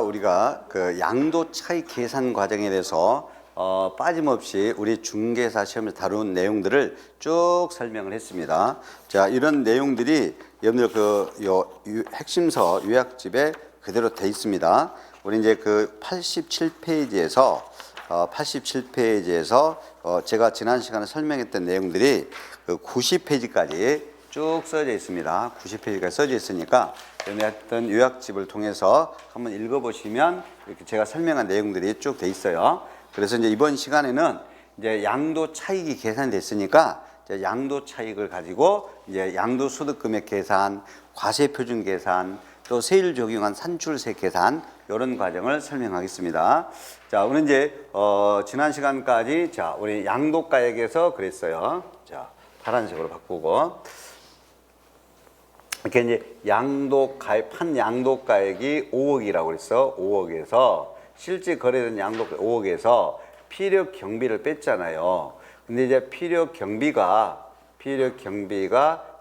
우리가 그 양도 차익 계산 과정에 대해서 빠짐없이 우리 중개사 시험에서 다룬 내용들을 쭉 설명을 했습니다. 자, 이런 내용들이 여러분들 핵심서 요약집에 그대로 돼 있습니다. 우리 이제 그 87페이지에서 제가 지난 시간에 설명했던 내용들이 그 90페이지까지 쭉 써져 있습니다. 90페이지까지 써져 있으니까 어떤 요약집을 통해서 한번 읽어보시면 이렇게 제가 설명한 내용들이 쭉 돼 있어요. 그래서 이제 이번 시간에는 이제 양도 차익이 계산됐으니까 이제 양도 차익을 가지고 이제 양도 소득 금액 계산, 과세 표준 계산, 또 세율 적용한 산출세 계산 이런 과정을 설명하겠습니다. 자, 오늘 이제 지난 시간까지 자 우리 양도가액에서 그랬어요. 자, 파란색으로 바꾸고. 이렇게 이제 판 양도가액이 5억이라고 그랬어. 5억에서 실제 거래된 양도가 5억에서 필요 경비를 뺐잖아요. 근데 이제 필요 경비가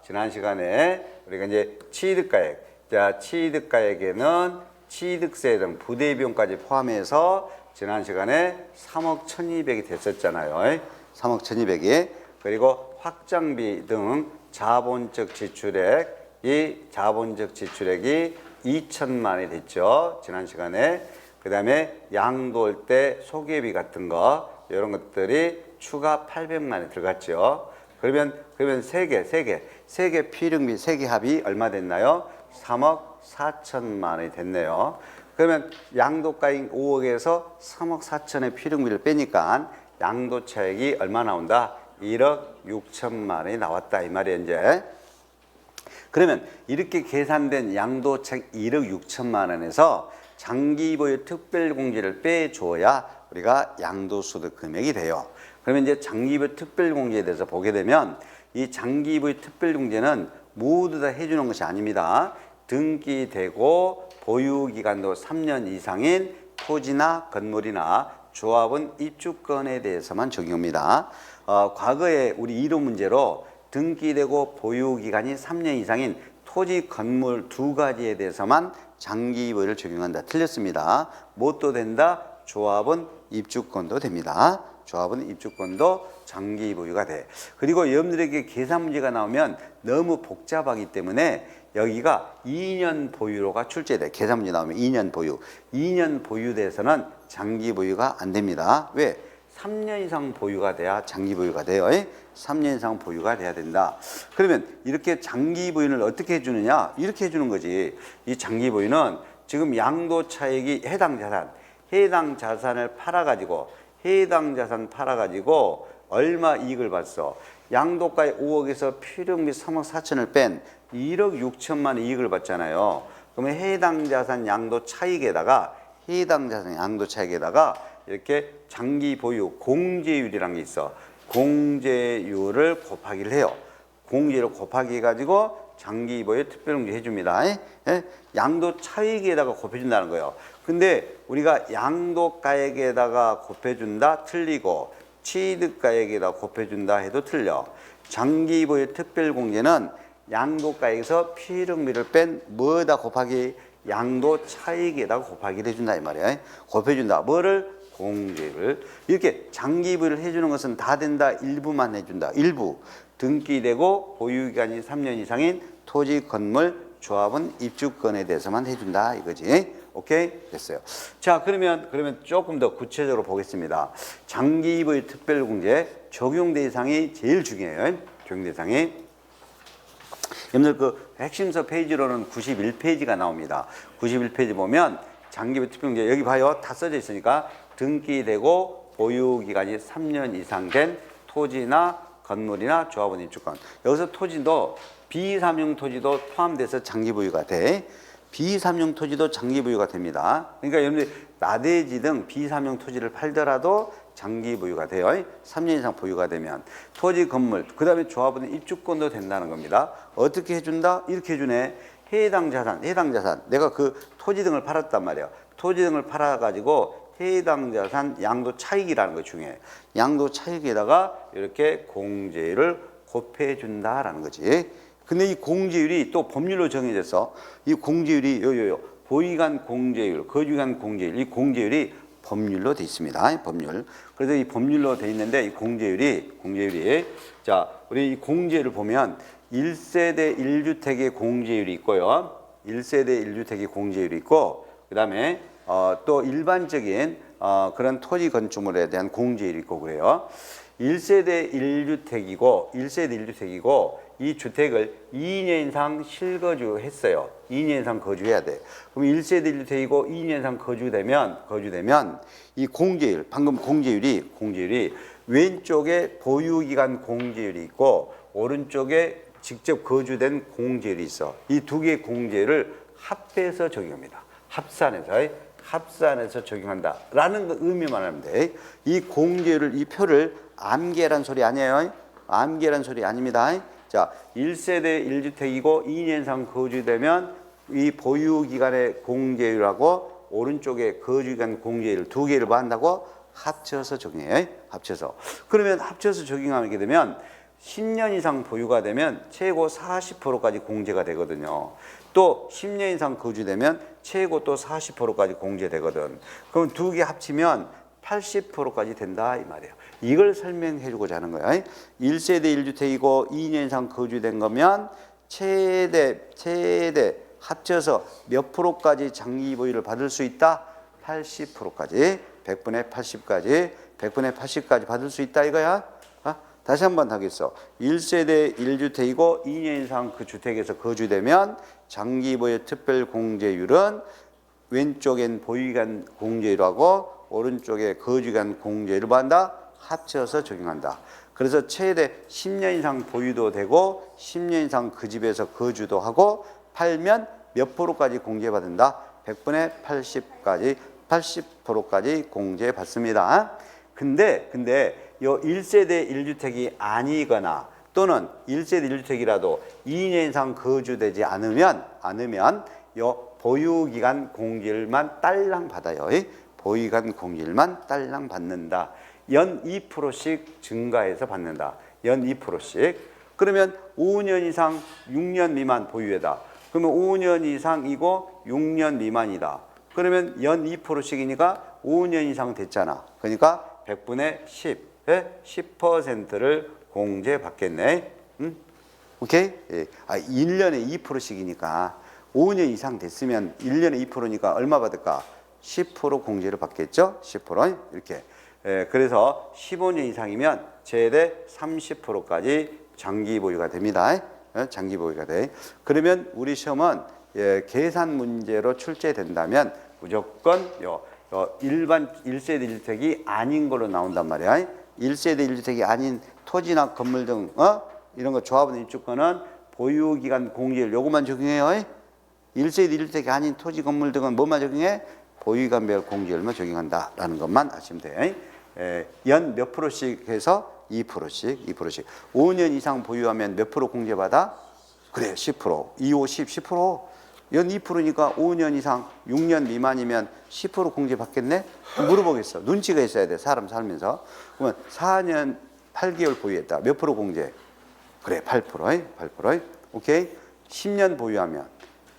지난 시간에 우리가 이제 취득가액, 자 취득가액에는 취득세 등 부대 비용까지 포함해서 지난 시간에 3억 1,200이 됐었잖아요. 3억 1,200이. 그리고 확장비 등 자본적 지출액, 이 자본적 지출액이 2천만 원이 됐죠. 지난 시간에. 그 다음에 양도할 때 소개비 같은 거 이런 것들이 추가 800만 원이 들어갔죠. 그러면 세 개 필요비 세 개 합이 얼마 됐나요? 3억 4천만 원이 됐네요. 그러면 양도가액 5억에서 3억 4천의 필요비를 빼니까 양도 차익이 얼마 나온다? 1억 6천만 원이 나왔다 이 말이에요. 이제 그러면 이렇게 계산된 양도 차익 1억 6천만 원에서 장기보유 특별공제를 빼줘야 우리가 양도소득 금액이 돼요. 그러면 이제 장기보유 특별공제에 대해서 보게 되면 이 장기보유 특별공제는 모두 다 해주는 것이 아닙니다. 등기되고 보유기간도 3년 이상인 토지나 건물이나 조합원 입주권에 대해서만 적용합니다. 과거에 우리 1호 문제로 등기되고 보유기간이 3년 이상인 토지, 건물 두 가지에 대해서만 장기보유를 적용한다. 틀렸습니다. 뭣도 된다? 조합은 입주권도 됩니다. 조합은 입주권도 장기보유가 돼. 그리고 여러분들에게 계산 문제가 나오면 너무 복잡하기 때문에 여기가 2년 보유로가 출제돼. 계산 문제 나오면 2년 보유. 2년 보유돼서는 장기보유가 안 됩니다. 왜? 3년 이상 보유가 돼야 장기보유가 돼요. 3년 이상 보유가 돼야 된다. 그러면 이렇게 장기보유를 어떻게 해주느냐? 이렇게 해주는 거지. 이 장기보유는 지금 양도 차익이 해당 자산을 팔아가지고 얼마 이익을 봤어? 양도가액 5억에서 필요비 3억 4천을 뺀 1억 6천만 원 이익을 봤잖아요. 그러면 해당 자산 양도 차익에다가 이렇게 장기 보유 공제율이라는 게 있어. 공제율을 곱하기를 해요. 공제율을 곱하기 해가지고 장기 보유 특별공제 해줍니다. 양도 차익에다가 곱해준다는 거예요. 근데 우리가 양도가액에다가 곱해준다 틀리고 취득가액에다 곱해준다 해도 틀려. 장기 보유 특별공제는 양도가액에서 필요비를 뺀 뭐에다 곱하기 양도 차익에다가 곱하기를 해준다 이 말이야. 곱해준다. 뭐를? 공제를. 이렇게 장기보유를 해주는 것은 다 된다. 일부만 해준다. 일부. 등기되고 보유기간이 3년 이상인 토지, 건물, 조합은 입주권에 대해서만 해준다 이거지. 오케이? 됐어요. 자, 그러면 조금 더 구체적으로 보겠습니다. 장기보유 특별공제 적용 대상이 제일 중요해요. 적용 대상이. 여러분들 그 핵심서 페이지로는 91페이지가 나옵니다. 91페이지 보면 장기보유 특별공제 여기 봐요. 다 써져 있으니까 등기되고 보유기간이 3년 이상 된 토지나 건물이나 조합원 입주권. 여기서 토지도 비삼용 토지도 포함돼서 장기보유가 돼. 비삼용 토지도 장기보유가 됩니다. 그러니까 여러분들 나대지 등 비삼용 토지를 팔더라도 장기보유가 돼요. 3년 이상 보유가 되면. 토지, 건물, 그 다음에 조합원 입주권도 된다는 겁니다. 어떻게 해준다? 이렇게 해주네. 해당 자산. 내가 그 토지 등을 팔았단 말이에요. 토지 등을 팔아가지고 해당 자산 양도 차익이라는 거 중요해. 양도 차익에다가 이렇게 공제율을 곱해준다라는 거지. 근데 이 공제율이 또 법률로 정해져서 이 공제율이 보유기간 공제율, 거주기간 공제율, 이 공제율이 법률로 돼 있습니다. 법률. 그래서 이 법률로 돼 있는데 이 공제율이 자, 우리 이 공제율을 보면 1세대 1주택의 공제율이 있고요. 1세대 1주택의 공제율이 있고 그다음에 또 일반적인 그런 토지 건축물에 대한 공제율이 있고 그래요. 1세대 1주택이고 이 주택을 2년 이상 실거주했어요. 2년 이상 거주해야 돼. 그럼 1세대 1주택이고 2년 이상 거주되면 이 공제율, 방금 공제율이 왼쪽에 보유기간 공제율이 있고 오른쪽에 직접 거주된 공제율이 있어. 이 두 개의 공제율을 합해서 적용합니다. 합산해서 적용한다라는 그 의미만 하면 돼. 이 공제율을 이 표를 암계란 소리 아니에요. 암계란 소리 아닙니다. 자, 1세대 1주택이고 2년 이상 거주되면 이 보유기간의 공제율하고 오른쪽에 거주기간 공제율 두 개를 뭐 한다고? 합쳐서 적용해. 합쳐서. 그러면 합쳐서 적용하게 되면 10년 이상 보유가 되면 최고 40%까지 공제가 되거든요. 또 10년 이상 거주되면 최고 또 40%까지 공제되거든. 그럼 두 개 합치면 80%까지 된다 이 말이에요. 이걸 설명해 주고자 하는 거야. 1세대 1주택이고 2년 이상 거주된 거면 최대 합쳐서 몇 프로까지 장기 보유를 받을 수 있다? 80%까지. 100분의 80까지 받을 수 있다 이거야. 다시 한번 하겠어. 1세대 1주택이고 2년 이상 그 주택에서 거주되면 장기 보유 특별 공제율은 왼쪽엔 보유기간 공제율하고 오른쪽에 거주기간 공제율을 뭐 한다? 합쳐서 적용한다. 그래서 최대 10년 이상 보유도 되고 10년 이상 그 집에서 거주도 하고 팔면 몇 프로까지 공제받는다? 100분의 80%까지 공제받습니다. 근데 요 1세대 1주택이 아니거나 또는 1세대 1주택이라도 2년 이상 거주되지 않으면 요 보유기간 공제율만 딸랑 받아요. 보유기간 공제율만 딸랑 받는다. 연 2%씩 증가해서 받는다. 연 2%씩. 그러면 5년 이상 6년 미만 보유에다. 그러면 5년 이상이고 6년 미만이다. 그러면 연 2%씩이니까 5년 이상 됐잖아. 그러니까 100분의 10%를 공제받겠네. 오케이? 예. 1년에 2%씩이니까 5년 이상 됐으면 1년에 2%니까 얼마 받을까? 10% 공제를 받겠죠? 10% 이렇게. 예, 그래서 15년 이상이면 최대 30%까지 장기 보유가 됩니다. 예, 장기 보유가 돼. 그러면 우리 시험은 계산 문제로 출제된다면 무조건 일반 1세대 1주택이 아닌 걸로 나온단 말이야. 1세대 1주택이 아닌 토지나 건물 등 이런 거 조합원 입주권은 보유기간 공제율 요것만 적용해요. 1세대 1주택이 아닌 토지 건물 등은 뭐만 적용해? 보유기간별 공제율만 적용한다라는 것만 아시면 돼. 연 몇 프로씩 해서 2%씩. 5년 이상 보유하면 몇 프로 공제받아? 그래, 10%. 2, 5, 10%. 연 2%니까 5년 이상 6년 미만이면 10% 공제 받겠네? 물어보겠어. 눈치가 있어야 돼. 사람 살면서. 그러면 4년 8개월 보유했다. 몇 프로 공제? 그래, 8%. 오케이? 10년 보유하면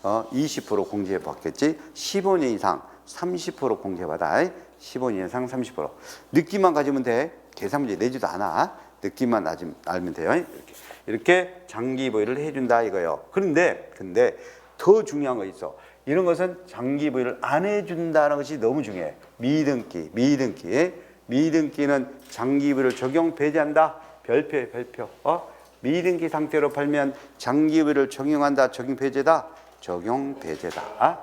20% 공제 받겠지? 15년 이상 30% 공제 받아. 15년 이상 30%. 느낌만 가지면 돼. 계산 문제 내지도 않아. 느낌만 알면 돼요. 이렇게 장기 보유를 해준다 이거예요. 그런데 더 중요한 거 있어. 이런 것은 장기 보유를 안 해준다는 것이 너무 중요해. 미등기. 미등기는 장기 보유를 적용 배제한다. 별표. 미등기 상태로 팔면 장기 보유를 적용한다. 적용 배제다. 적용 배제다.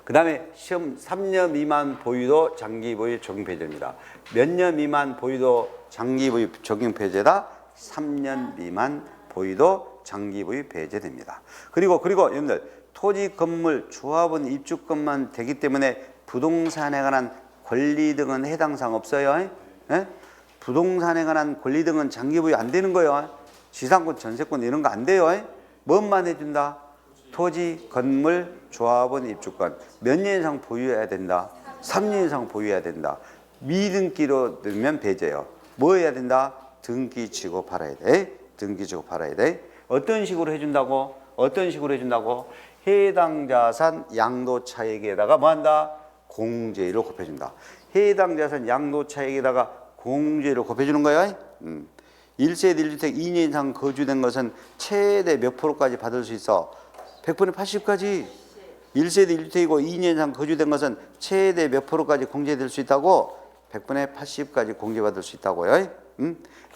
그다음에 시험 3년 미만 보유도 장기 보유 적용 배제입니다. 몇 년 미만 보유도 장기 보유 적용 배제다. 3년 미만 보유도 장기 보유 배제됩니다. 그리고 여러분들 토지 건물 조합원 입주권만 되기 때문에 부동산에 관한 권리 등은 해당 사항 없어요. 예? 부동산에 관한 권리 등은 장기 보유 안 되는 거예요. 지상권, 전세권 이런 거 안 돼요. 뭔만 해준다? 토지, 건물, 조합원 입주권 몇 년 이상 보유해야 된다? 3년 이상 보유해야 된다. 미등기로 되면 배제요. 뭐 해야 된다? 등기 지고 팔아야 돼. 어떤 식으로 해준다고? 어떤 식으로 해준다고? 해당 자산 양도 차익에다가 뭐 한다? 공제를 곱해준다. 해당 자산 양도 차익에다가 공제를 곱해주는 거야. 1세대 1주택 2년 이상 거주된 것은 최대 몇 프로까지 받을 수 있어? 100분의 80까지. 1세대 1주택이고 2년 이상 거주된 것은 최대 몇 프로까지 공제될 수 있다고? 100분의 80까지 공제받을 수 있다고요.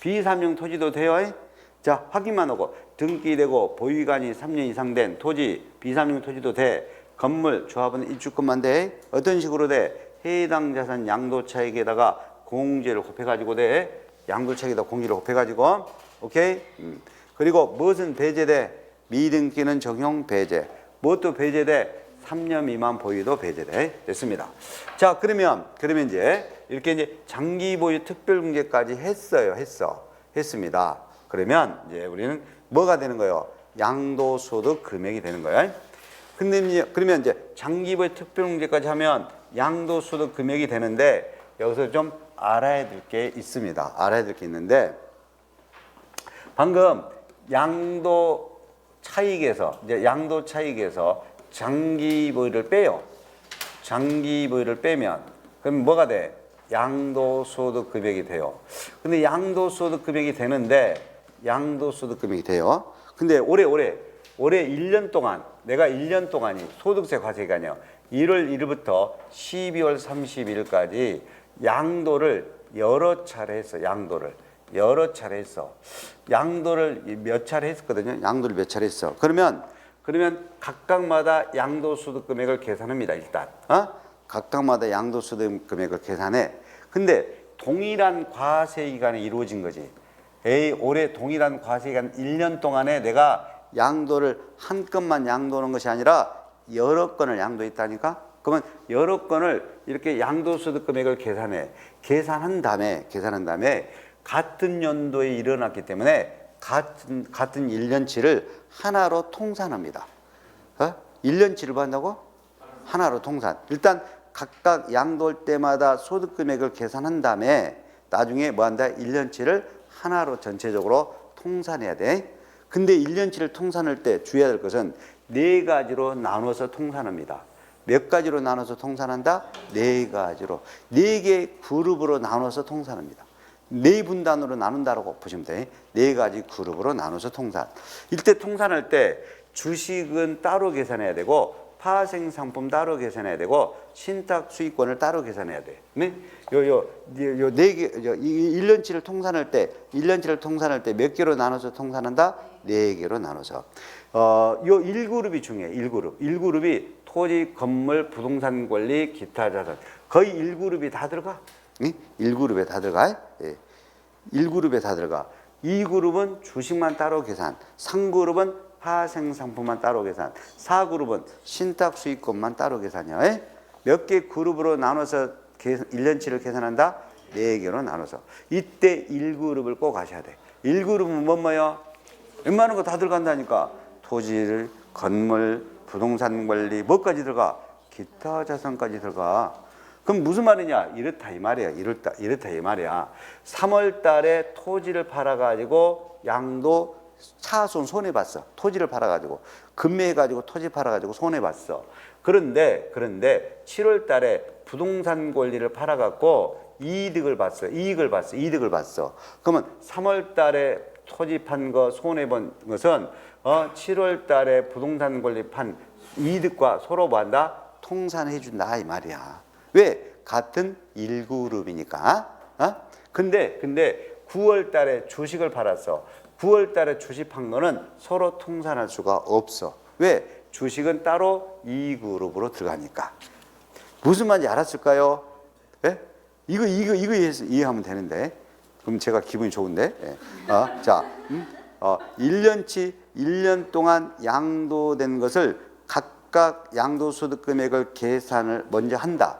비삼용 토지도 돼요. 자, 확인만 하고 등기되고 보유기간이 3년 이상 된 토지, 비삼용 토지도 돼. 건물, 조합은 입주권만 돼. 어떤 식으로 돼? 해당 자산 양도 차익에다가 공제를 곱해가지고 돼. 양도 차익에다 공제를 곱해가지고. 오케이? 그리고 무엇은 배제돼? 미등기는 적용 배제. 무엇도 배제돼? 3년 미만 보유도 배제돼. 됐습니다. 자, 그러면 이제 이렇게 이제 장기 보유 특별공제까지 했습니다. 그러면 이제 우리는 뭐가 되는 거예요? 양도소득 금액이 되는 거예요. 근데 그러면 이제 장기 보유 특별공제까지 하면 양도소득 금액이 되는데 여기서 좀 알아야 될 게 있습니다. 알아야 될 게 있는데 방금 양도 차익에서 장기 보유를 빼요. 장기 보유를 빼면 그럼 뭐가 돼? 양도소득 금액이 돼요. 근데 양도소득 금액이 되는데 근데 올해 1년 동안 내가 1년 동안이 소득세 과세기간이요. 1월 1일부터 12월 30일까지 양도를 여러 차례 했어. 양도를 몇 차례 했었거든요. 양도를 몇 차례 했어. 그러면 각각마다 양도소득 금액을 계산합니다. 일단 각각마다 양도소득 금액을 계산해. 근데 동일한 과세기간에 이루어진 거지. 올해 동일한 과세기간 1년 동안에 내가 양도를 한 건만 양도하는 것이 아니라 여러 건을 양도했다니까? 그러면 여러 건을 이렇게 양도소득 금액을 계산한 다음에 같은 연도에 일어났기 때문에 같은 1년치를 하나로 통산합니다. 1년치를 뭐 한다고? 하나로 통산. 일단 각각 양도할 때마다 소득 금액을 계산한 다음에 나중에 뭐 한다? 1년치를 하나로 전체적으로 통산해야 돼. 근데 1년치를 통산할 때 주의해야 될 것은 4가지로 나눠서 통산합니다. 몇 가지로 나눠서 통산한다? 4가지로. 4개 그룹으로 나눠서 통산합니다. 4분단으로 나눈다고 보시면 돼. 4가지 그룹으로 나눠서 통산. 이때 통산할 때 주식은 따로 계산해야 되고 파생상품 따로 계산해야 되고 신탁 수익권을 따로 계산해야 돼. 네? 요 4개 1년치를 통산할 때 몇 개로 나눠서 통산한다? 4개로 나눠서. 요 1그룹이 중요해. 1그룹이 토지, 건물, 부동산 권리, 기타 자산. 거의 1그룹이 다 들어가. 1그룹에 다 들어가. 1그룹에 다 들어가. 2그룹은 주식만 따로 계산. 3그룹은 파생상품만 따로 계산. 4그룹은 신탁수익권만 따로 계산이야. 몇 개 그룹으로 나눠서 1년치를 계산한다? 4개로 나눠서. 이때 1그룹을 꼭 아셔야 돼. 1그룹은 뭐예요? 웬만한 거 다 들어간다니까. 토지를, 건물, 부동산 관리, 뭐까지 들어가? 기타 자산까지 들어가. 그럼 무슨 말이냐? 이렇다 이 말이야. 3월 달에 토지를 팔아가지고 양도 차손 손해봤어. 토지를 팔아가지고 금매해가지고 토지 팔아가지고 손해봤어. 그런데 7월 달에 부동산 권리를 팔아갖고 이익을 봤어. 그러면 3월 달에 토지 판 거 손해본 것은 7월 달에 부동산 권리 판 이득과 서로 뭐 한다? 통산해 준다 이 말이야. 왜? 같은 1그룹이니까. 근데 9월 달에 주식을 팔았어. 9월 달에 주식 판 거는 서로 통산할 수가 없어. 왜? 주식은 따로 2그룹으로 들어가니까. 무슨 말인지 알았을까요? 예? 이거 이해하면 되는데. 그럼 제가 기분이 좋은데. 예. 자, 1년 동안 양도된 것을 각각 양도소득 금액을 계산을 먼저 한다.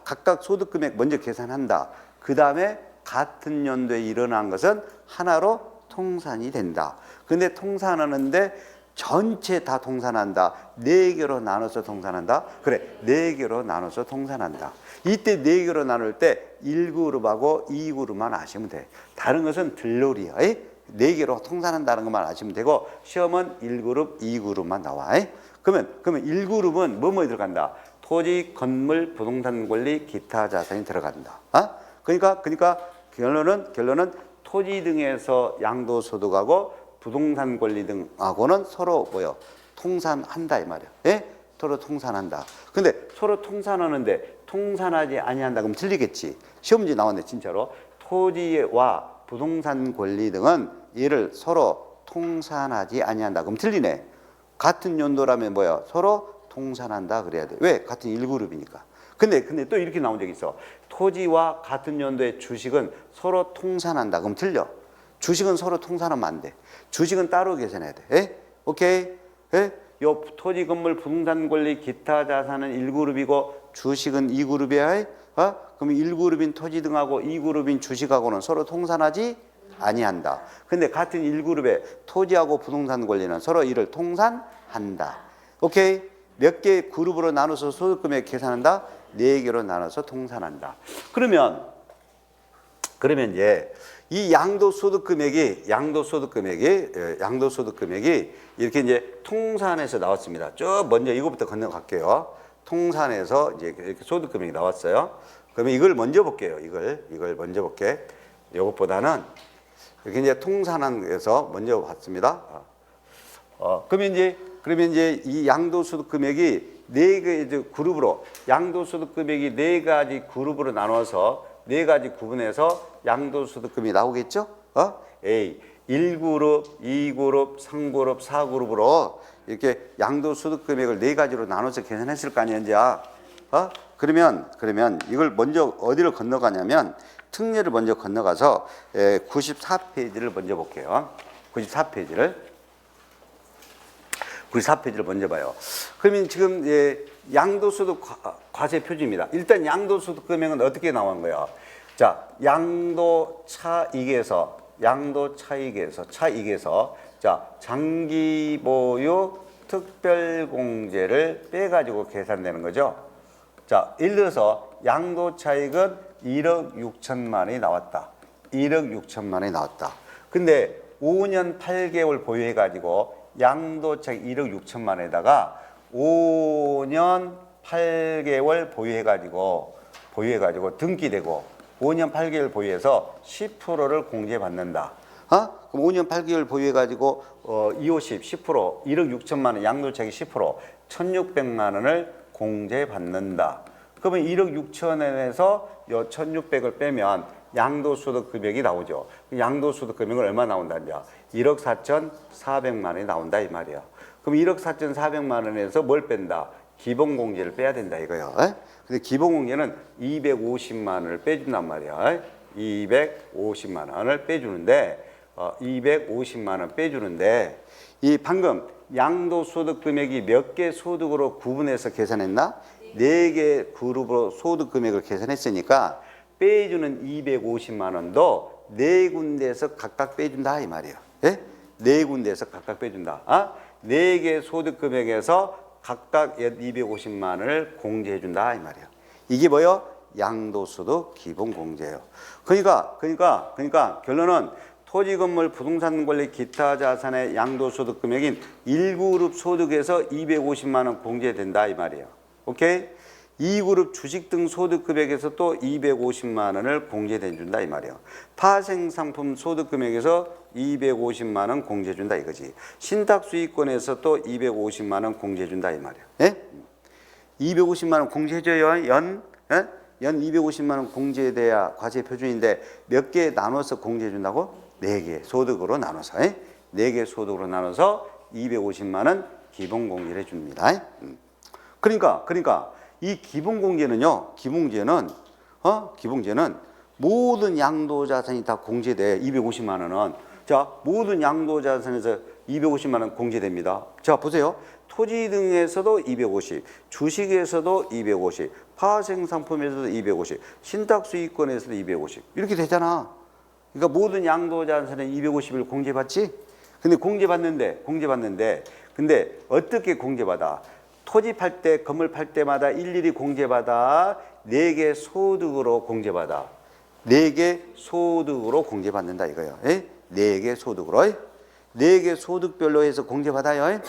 각각 소득 금액 먼저 계산한다. 그 다음에 같은 연도에 일어난 것은 하나로 통산이 된다. 근데 통산하는데 전체 다 통산한다. 4개로 나눠서 통산한다. 그래, 4개로 나눠서 통산한다. 이때 4개로 나눌 때 1그룹하고 2그룹만 아시면 돼. 다른 것은 들놀이야. 네 개로 통산한다는 것만 아시면 되고 시험은 1그룹, 2그룹만 나와. 그러면 1그룹은 뭐뭐 들어간다? 토지, 건물, 부동산 권리, 기타 자산이 들어간다. 그러니까 결론은 토지 등에서 양도소득하고 부동산 권리 등하고는 서로 뭐요? 통산한다 이 말이야. 예? 서로 통산한다. 근데 서로 통산하는데 통산하지 아니한다 그럼 틀리겠지. 시험 문제 나왔네 진짜로. 토지와 부동산 권리 등은 이를 서로 통산하지 아니한다 그럼 틀리네. 같은 연도라면 뭐야? 서로 통산한다 그래야 돼. 왜? 같은 1그룹이니까. 근데 또 이렇게 나온 적이 있어. 토지와 같은 연도의 주식은 서로 통산한다. 그럼 틀려. 주식은 서로 통산하면 안 돼. 주식은 따로 계산해야 돼. 에? 오케이? 에? 요 토지, 건물, 부동산 권리, 기타 자산은 1그룹이고 주식은 2그룹이야. 그럼 1그룹인 토지 등하고 2그룹인 주식하고는 서로 통산하지 아니한다. 근데 같은 1그룹의 토지하고 부동산 권리는 서로 이를 통산한다. 오케이? 몇 개 그룹으로 나눠서 소득금액 계산한다? 4개로 나눠서 통산한다. 그러면 이제 이 양도소득금액이 이렇게 이제 통산해서 나왔습니다. 쭉 먼저 이거부터 건너갈게요. 통산해서 이제 이렇게 소득금액이 나왔어요. 그러면 이걸 먼저 볼게요. 이걸 먼저 볼게. 이것보다는 이렇게 이제 통산해서 먼저 봤습니다. 그러면 이제 이 양도소득 금액이 네 개 그룹으로 양도소득 금액이 네 가지 그룹으로 나눠서 네 가지 구분해서 양도소득 금액이 나오겠죠? A 1그룹, 2그룹, 3그룹, 4그룹으로 이렇게 양도소득 금액을 네 가지로 나눠서 계산했을 거 아니야, 이제. 그러면 이걸 먼저 어디를 건너가냐면 특례를 먼저 건너가서 94페이지를 먼저 볼게요. 94페이지를 먼저 봐요. 그러면 지금 양도소득 과세 표준입니다. 일단 양도소득 금액은 어떻게 나온 거야? 자, 차익에서 자, 장기 보유 특별공제를 빼가지고 계산되는 거죠. 자, 예를 들어서 양도차익은 1억 6천만 원이 나왔다. 1억 6천만 원이 나왔다. 근데 5년 8개월 보유해가지고 양도차익 1억 6천만 원에다가 5년 8개월 보유해가지고 등기되고 5년 8개월 보유해서 10%를 공제받는다. 그럼 5년 8개월 보유해가지고 250, 10%, 1억 6천만 원 양도차익 10%, 1,600만 원을 공제받는다. 그러면 1억 6천 원에서 1,600을 빼면 양도소득 금액이 나오죠. 양도소득 금액은 얼마 나온다? 이제 1억 4,400만 원이 나온다 이 말이야. 그럼 1억 4,400만 원에서 뭘 뺀다? 기본공제를 빼야 된다 이거요. 근데 기본공제는 250만 원을 빼준단 말이야. 250만 원을 빼주는데 250만 원 빼주는데 이 방금 양도소득 금액이 몇 개 소득으로 구분해서 계산했나? 4개 그룹으로 소득 금액을 계산했으니까 빼주는 250만 원도 4군데에서 각각 빼준다 이 말이에요. 예? 4군데에서 각각 빼준다. 4개 소득 금액에서 각각 250만 원을 공제해 준다 이 말이에요. 이게 뭐요? 양도소득 기본공제예요. 그러니까 결론은 토지, 건물, 부동산 권리, 기타 자산의 양도소득 금액인 1그룹 소득에서 250만 원 공제된다 이 말이에요. 오케이? 2그룹 주식 등 소득 금액에서 또 250만 원을 공제해 준다 이 말이에요. 파생상품 소득 금액에서 250만 원 공제해 준다 이거지. 신탁수익권에서 또 250만 원 공제해 준다 이 말이에요. 예? 250만 원 공제해줘요. 연 250만 원 공제돼야 과세 표준인데 몇 개 나눠서 공제해 준다고? 4개 소득으로 나눠서 4개 소득으로 나눠서 250만 원 기본 공제를 해줍니다. 그러니까 이 기본공제는요. 기본공제는 모든 양도자산이 다 공제돼. 250만 원은. 자, 모든 양도자산에서 250만 원 공제됩니다. 자, 보세요. 토지 등에서도 250, 주식에서도 250, 파생상품에서도 250, 신탁수익권에서도 250 이렇게 되잖아. 그러니까 모든 양도자산에 250을 공제받지? 근데 공제받는데 근데 어떻게 공제받아? 토지 팔 때, 건물 팔 때마다 일일이 공제받아. 4개 소득으로 공제받아. 4개 소득으로 공제받는다 이거예요. 4개 소득으로 4개 소득별로 해서 공제받아요.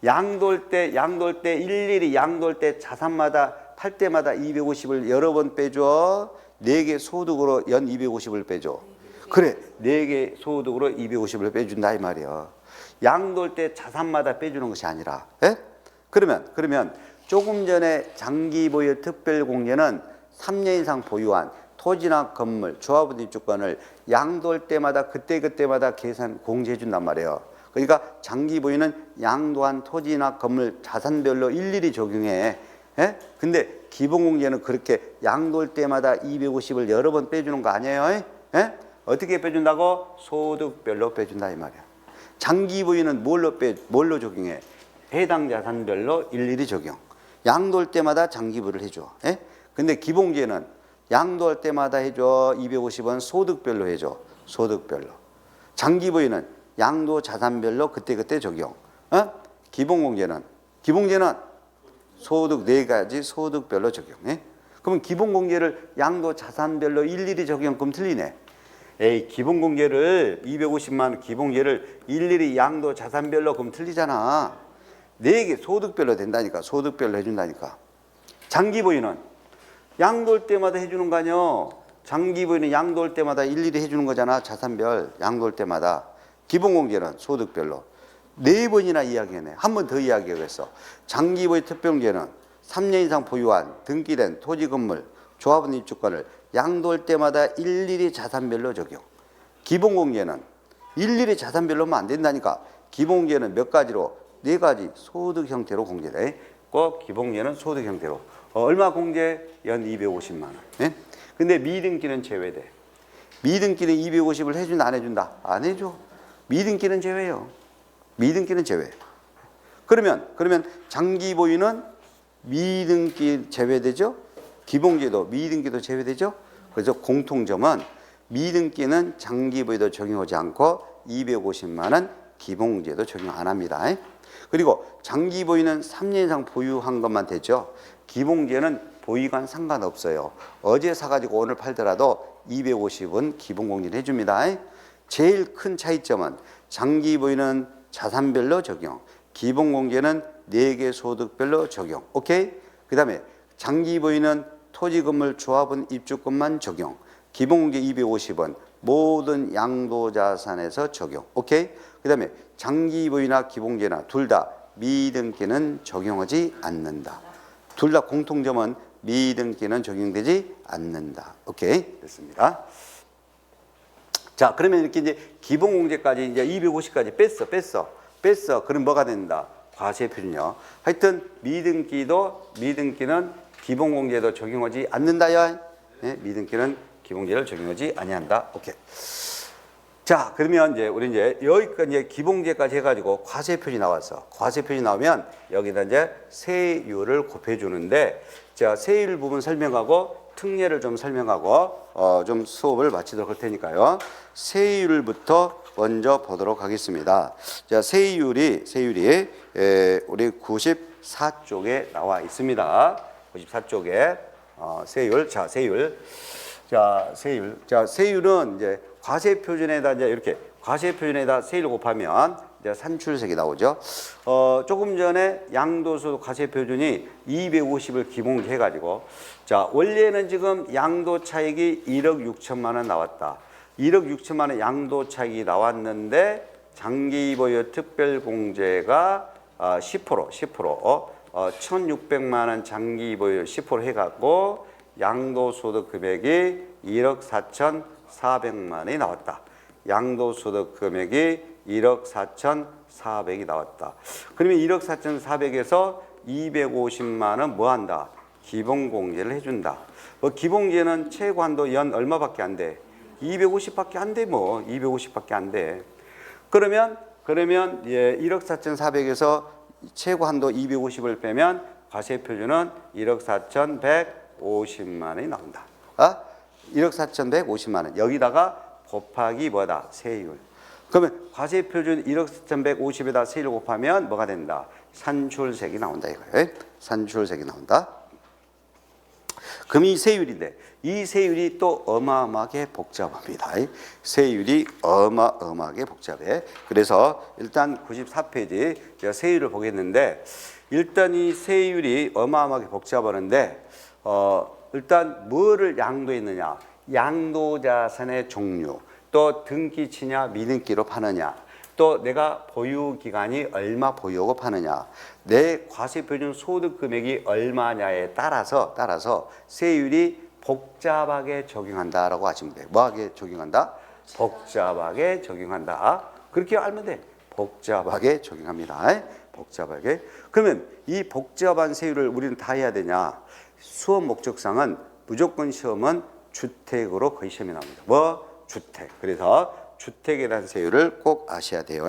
양도할 때 일일이 양도할 때 자산마다 팔 때마다 250을 여러 번 빼줘. 4개 소득으로 연 250을 빼줘. 그래, 4개 소득으로 250을 빼준다 이 말이야. 양도할 때 자산마다 빼주는 것이 아니라. 예? 그러면 조금 전에 장기보유 특별공제는 3년 이상 보유한 토지나 건물, 조합원 입주권을 양도할 때마다 그때마다 계산 공제해 준단 말이에요. 그러니까 장기보유는 양도한 토지나 건물 자산별로 일일이 적용해. 예? 근데 기본공제는 그렇게 양도할 때마다 250을 여러 번 빼주는 거 아니에요? 예? 어떻게 빼준다고? 소득별로 빼준다 이 말이야. 장기보유는 뭘로 적용해? 해당 자산별로 일일이 적용. 양도할 때마다 장기보유를 해줘. 예? 근데 기본공제는 양도할 때마다 해줘. 250원 소득별로 해줘. 소득별로. 장기보유는 양도 자산별로 그때 적용. 기본공제는 소득 4가지 소득별로 적용해. 그러면 기본공제를 양도 자산별로 일일이 적용. 그럼 틀리네. 에이, 기본공제를 250만 원 기본공제를 일일이 양도 자산별로 그럼 틀리잖아. 4개 소득별로 된다니까. 소득별로 해준다니까. 장기보유는 양도할 때마다 해주는 거 아니야. 장기보유는 양도할 때마다 일일이 해주는 거잖아. 자산별 양도할 때마다. 기본공제는 소득별로. 4번이나 이야기하네. 한 번 더 이야기하겠어. 장기보유 특별공제는 3년 이상 보유한 등기된 토지 건물, 조합원 입주권을 양도할 때마다 일일이 자산별로 적용. 기본공제는 일일이 자산별로면 안 된다니까. 기본공제는 몇 가지로? 4가지 소득 형태로 공제돼. 꼭 기본공제는 소득 형태로. 얼마 공제? 연 250만 원. 예? 근데 미등기는 제외돼. 미등기는 250을 해준다 안 해준다? 안 해줘. 미등기는 제외요. 미등기는 제외. 그러면 장기보유는 미등기 제외되죠? 기본공제도 미등기도 제외되죠? 그래서 공통점은 미등기는 장기보유도 적용하지 않고 250만 원 기본공제도 적용 안 합니다. 그리고 장기보유는 3년 이상 보유한 것만 되죠. 기본공제는 보유관 상관없어요. 어제 사가지고 오늘 팔더라도 250은 기본공제를 해줍니다. 제일 큰 차이점은 장기보유는 자산별로 적용, 기본공제는 4개 소득별로 적용. 오케이? 그 다음에 장기보유는 토지, 건물, 조합원 입주권만 적용, 기본공제 250원 모든 양도자산에서 적용. 오케이? 그 다음에 장기보유나 기본공제나 둘 다 미등기는 적용하지 않는다. 둘 다 공통점은 미등기는 적용되지 않는다. 오케이? 됐습니다. 자, 그러면 이렇게 이제 기본공제까지 이제 250까지 뺐어. 그럼 뭐가 된다? 과세표준이요. 하여튼 미등기는 기본공제도 적용하지 않는다요. 네, 미등기는 기본공제를 적용하지 아니한다. 오케이. 자, 그러면 이제 우리 이제 여기까지 이제 기본공제까지 해가지고 과세표준이 나왔어. 과세표준이 나오면 여기다 이제 세율을 곱해주는데, 자, 세율 부분 설명하고 특례를 좀 설명하고 좀 수업을 마치도록 할 테니까요. 세율부터 먼저 보도록 하겠습니다. 자, 세율이 우리 94쪽에 나와 있습니다. 94쪽에 세율. 자, 세율은 이제 과세표준에다 이제 이렇게 과세표준에다 세율을 곱하면 이제 산출색이 나오죠. 조금 전에 양도소 과세표준이 250을 기본공제 해가지고, 자, 원래는 지금 양도 차익이 1억 6천만 원 나왔다. 1억 6천만 원 양도 차익이 나왔는데 장기보유 특별공제가 10% 1,600만 원 장기보유 10% 해갖고 양도소득 금액이 1억 4,400만 원이 나왔다. 양도소득 금액이 1억 4,400이 나왔다. 그러면 1억 4,400에서 250만 원 뭐 한다? 기본공제를 해준다. 기본공제는 최고 한도 연 얼마밖에 안 돼? 250밖에 안 돼. 250밖에 안 돼. 그러면 예, 1억 4,400에서 최고 한도 250을 빼면 과세표준은 1억 4,150만 원이 나온다. 1억 4,150만 원. 여기다가 곱하기 뭐다? 세율. 그러면 과세표준 1억 4,150에다 세율 곱하면 뭐가 된다? 산출색이 나온다 이거예요. 산출색이 나온다. 그럼 이 세율인데 이 세율이 또 어마어마하게 복잡합니다. 세율이 어마어마하게 복잡해. 그래서 일단 94페이지 제가 세율을 보겠는데 일단 이 세율이 어마어마하게 복잡하는데 일단 뭐를 양도했느냐, 양도자산의 종류, 또 등기치냐 미등기로 파느냐, 또 내가 보유기간이 얼마 보유하고 파느냐, 내 과세표준 소득금액이 얼마냐에 따라서 세율이 복잡하게 적용한다라고 하시면 돼요. 뭐하게 적용한다? 복잡하게 적용한다. 그렇게 알면 돼. 복잡하게 적용합니다. 복잡하게. 그러면 이 복잡한 세율을 우리는 다 해야 되냐? 수업 목적상은 무조건 시험은 주택으로 거의 시험이 나옵니다. 뭐? 주택. 그래서 주택에 대한 세율을 꼭 아셔야 돼요.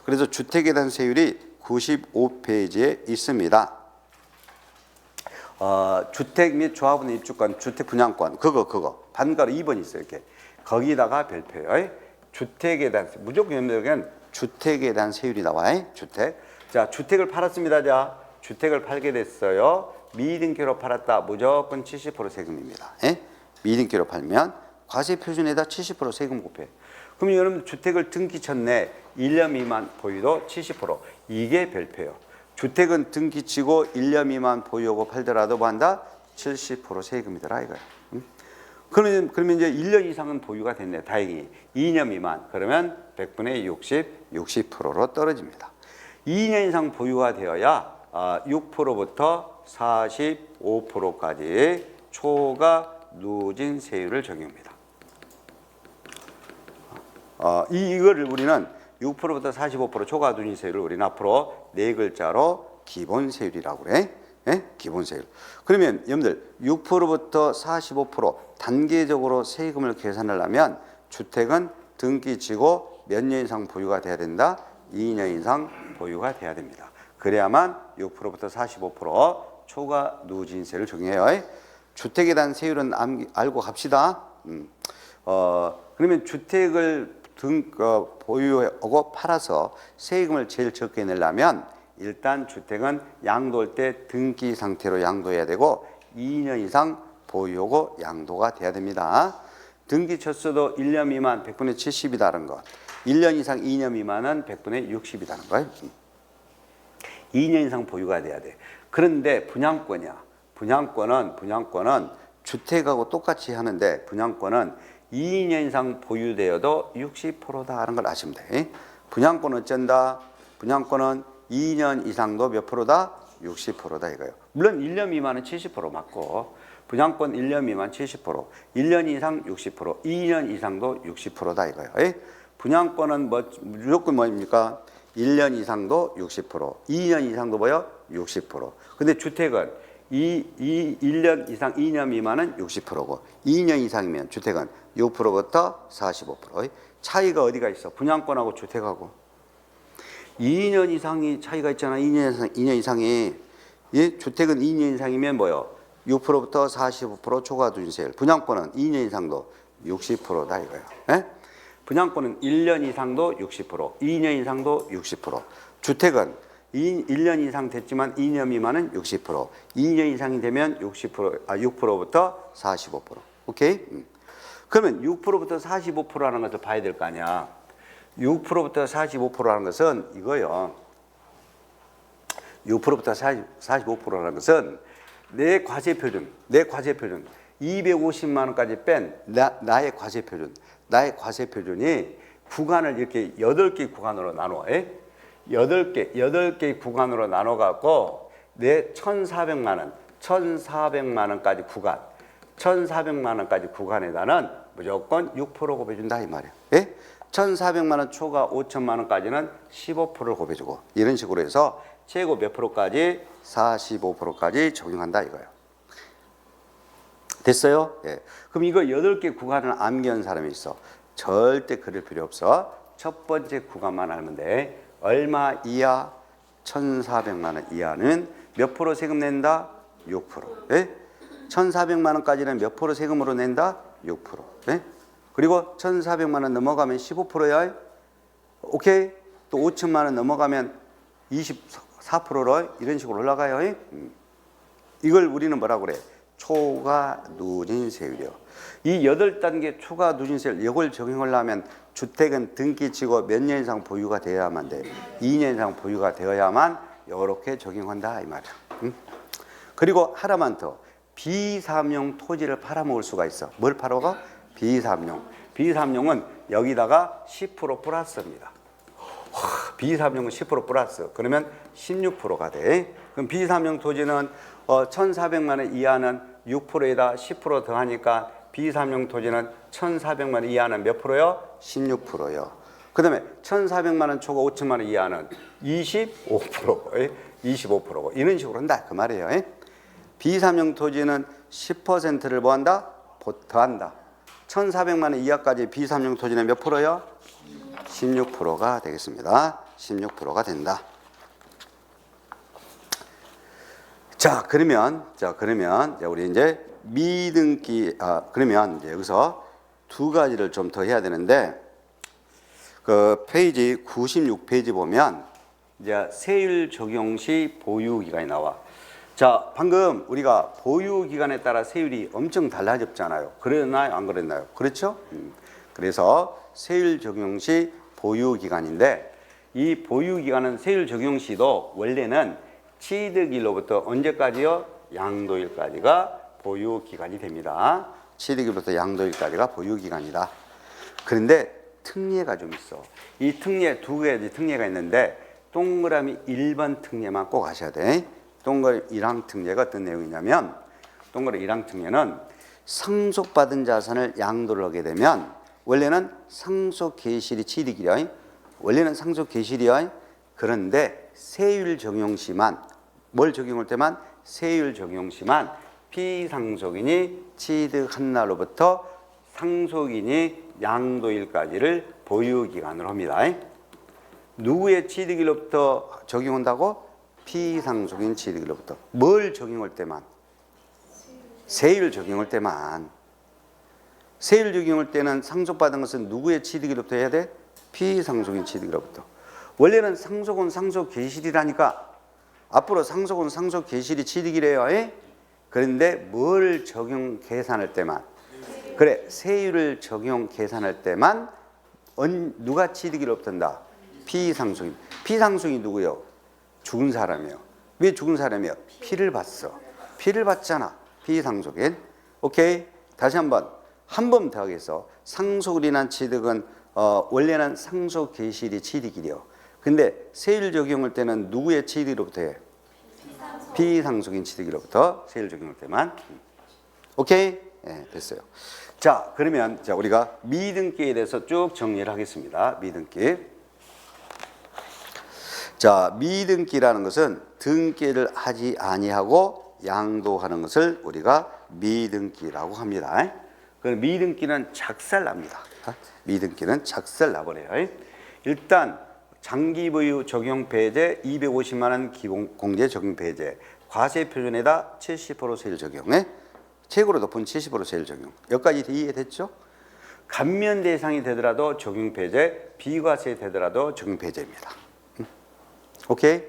그래서 주택에 대한 세율이 95페이지에 있습니다. 주택 및 조합원 입주권, 주택 분양권, 그거 반가로 2번 있어요. 이렇게 거기다가 별표요. 주택에 대한 무조건 여러분 주택에 대한 세율이 나와요. 주택. 자, 주택을 팔았습니다. 자, 주택을 팔게 됐어요. 미등기로 팔았다. 무조건 70% 세금입니다. 미등기로 팔면 과세 표준에다 70% 세금 곱해. 그럼 여러분 주택을 등기 전에 1년 미만 보유도 70%. 이게 별표예요. 주택은 등기치고 1년 미만 보유하고 팔더라도 뭐 한다? 70% 세금이더라 이거야. 그러면 이제 1년 이상은 보유가 됐네. 다행히. 2년 미만. 그러면 100분의 60%로 떨어집니다. 2년 이상 보유가 되어야 6%부터 45%까지 초과 누진 세율을 적용합니다. 이거를 우리는 6%부터 45% 초과 누진 세율을 우리는 앞으로 네 글자로 기본 세율이라고 그래. 기본 세율. 그러면 여러분들 6%부터 45% 단계적으로 세금을 계산을 하면 주택은 등기치고 몇 년 이상 보유가 돼야 된다? 2년 이상 보유가 돼야 됩니다. 그래야만 6%부터 45% 초과 누진세를 적용해요. 주택에 대한 세율은 알고 갑시다. 그러면 주택을 보유하고 팔아서 세금을 제일 적게 내려면 일단 주택은 양도할 때 등기 상태로 양도해야 되고 2년 이상 보유하고 양도가 돼야 됩니다. 등기 쳤어도 1년 미만 100분의 70이다는 것. 1년 이상 2년 미만은 100분의 60이다는 거예요. 2년 이상 보유가 돼야 돼. 그런데 분양권이야. 분양권은 주택하고 똑같이 하는데 분양권은 2년 이상 보유되어도 60%다 하는 걸 아시면 돼. 분양권은 어쩐다? 분양권은 2년 이상도 몇 프로다? 60%다 이거예요. 물론 1년 미만은 70% 맞고 분양권 1년 미만 70%, 1년 이상 60%, 2년 이상도 60%다 이거예요. 분양권은 무조건 뭐입니까? 1년 이상도 60%, 2년 이상도 뭐요? 60%. 근데 주택은 1년 이상 2년 미만은 60%고 2년 이상이면 주택은 6%부터 45%. 차이가 어디가 있어? 분양권하고 주택하고 2년 이상이 차이가 있잖아. 2년 이상이. 주택은 2년 이상이면 뭐요? 6%부터 45% 초과 누진세율. 분양권은 2년 이상도 60%다 이거예요. 분양권은 1년 이상도 60%, 2년 이상도 60%. 주택은 1년 이상 됐지만 2년 미만은 60%, 2년 이상이 되면 6%부터 45%. 오케이? 그러면 6%부터 45%라는 것을 봐야 될 거 아니야. 6%부터 45%라는 것은 이거요. 6%부터 45%라는 것은 내 과세표준 250만 원까지 뺀 나의 과세표준. 나의 과세표준이 구간을 이렇게 8개 구간으로 나눠. 8개 구간으로 나눠 갖고 내 1,400만 원까지 구간. 1,400만 원까지 구간에다는 무조건 6% 곱해준다 이 말이야. 1,400만 원 초과 5천만 원까지는 15%를 곱해주고 이런 식으로 해서 최고 몇 프로까지? 45%까지 적용한다 이거예요. 됐어요? 그럼 이거 8개 구간을 암기한 사람이 있어. 절대 그럴 필요 없어. 첫 번째 구간만 알면 돼. 얼마 이하? 1,400만 원 이하는 몇 프로 세금 낸다? 6%. 1,400만 원까지는 몇 프로 세금으로 낸다? 6%. 그리고 1,400만 원 넘어가면 15%야. 오케이? 또 5천만 원 넘어가면 24%로 이런 식으로 올라가요. 이걸 우리는 뭐라고 그래? 초과 누진 세율이요. 이 8단계 초과 누진 세율 이걸 적용하려면 주택은 등기치고 몇 년 이상 보유가 되어야만 돼. 2년 이상 보유가 되어야만 이렇게 적용한다 이 말이야. 응? 그리고 하나만 더. 비삼용 토지를 팔아먹을 수가 있어. 뭘 팔아먹어? 비삼용. 비삼용은 여기다가 10% 플러스입니다. 비삼용은 10% 플러스. 그러면 16%가 돼. 그럼 비삼용 토지는 1,400만 원 이하는 6%에다 10% 더하니까 비삼용 토지는 1,400만 원 이하는 몇 프로요? 16%요. 그 다음에 1,400만 원 초과 5천만 원 이하는 25%고 25%고 이런 식으로 한다 그 말이에요. 비삼용 토지는 10%를 뭐 한다? 더한다. 1,400만 원 이하까지 비삼용 토지는 몇 프로요? 16%가 되겠습니다. 16%가 된다. 자, 그러면 우리 이제 미등기 그러면 이제 여기서 두 가지를 좀 더 해야 되는데 그 페이지 96페이지 보면 이제 세율 적용 시 보유 기간이 나와. 자, 방금 우리가 보유 기간에 따라 세율이 엄청 달라졌잖아요. 그랬나요? 안 그랬나요? 그렇죠? 그래서 세율 적용 시 보유 기간인데 이 보유 기간은 세율 적용 시도 원래는 취득일로부터 언제까지요? 양도일까지가 보유 기간이 됩니다. 취득일부터 양도일까지가 보유 기간이다. 그런데 특례가 좀 있어. 이 특례 두 가지 특례가 있는데 동그라미 1번 특례만 꼭 아셔야 돼. 동그라미 1항 특례가 어떤 내용이냐면 동그라미 1항 특례는 상속받은 자산을 양도를 하게 되면 원래는 상속 개시일이 취득이려. 원래는 상속 개시일이야. 그런데 세율 적용 시만 뭘 적용할 때만 세율 적용 시만 피상속인이 취득한 날로부터 상속인이 양도일까지를 보유기간으로 합니다. 누구의 취득일로부터 적용한다고? 피상속인 취득일로부터. 뭘 적용할 때만? 세율 적용할 때만. 세율 적용할 때는 상속받은 것은 누구의 취득일로부터 해야 돼? 피상속인 취득일로부터. 원래는 상속은 상속 개시일이라니까 앞으로 상속은 상속 개시일이 취득이래요. 그런데 뭘 적용 계산할 때만 그래 세율을 적용 계산할 때만 누가 취득일로부터 한다? 피상속인. 피상속인이 누구요? 죽은 사람이요. 왜 죽은 사람이요? 피를 봤어. 피를 봤잖아. 피상속인. 오케이. 다시 한 번 더 하겠어. 상속을 인한 취득은 원래는 상속 개시일이 취득이래요. 근데 세율 적용할 때는 누구의 취득으로부터 해? 피상속인 취득으로부터 세율 적용할 때만. 오케이? 네, 됐어요. 자, 그러면 우리가 미등기에 대해서 쭉 정리를 하겠습니다. 미등기. 자, 미등기라는 것은 등기를 하지 아니하고 양도하는 것을 우리가 미등기라고 합니다. 그럼 미등기는 작살납니다. 미등기는 작살나버려요. 일단 장기 보유 적용 배제 250만 원 기본 공제 적용 배제 과세 표준에다 70% 세율 적용에 최고로 높은 70% 세율 적용. 여기까지 이해됐죠? 감면 대상이 되더라도 적용 배제, 비과세 되더라도 적용 배제입니다. 오케이?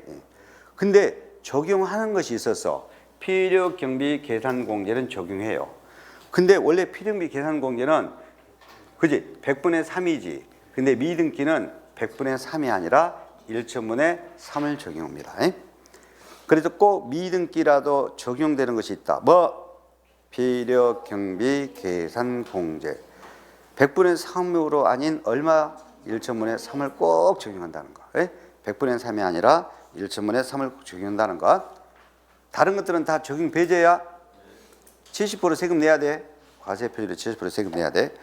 근데 적용하는 것이 있어서 필요 경비 계산 공제는 적용해요. 근데 원래 필요 경비 계산 공제는 그지 100분의 3이지. 근데 미등기는 100분의 3이 아니라 1천분의 3을 적용합니다. 그래서 꼭 미등기라도 적용되는 것이 있다. 뭐? 필요 경비 계산 공제. 100분의 3으로 아닌 얼마? 1천분의 3을 꼭 적용한다는 거. 100분의 3이 아니라 1천분의 3을 적용한다는 것. 다른 것들은 다 적용 배제야. 70% 세금 내야 돼. 과세 표준에 70% 세금 내야 돼.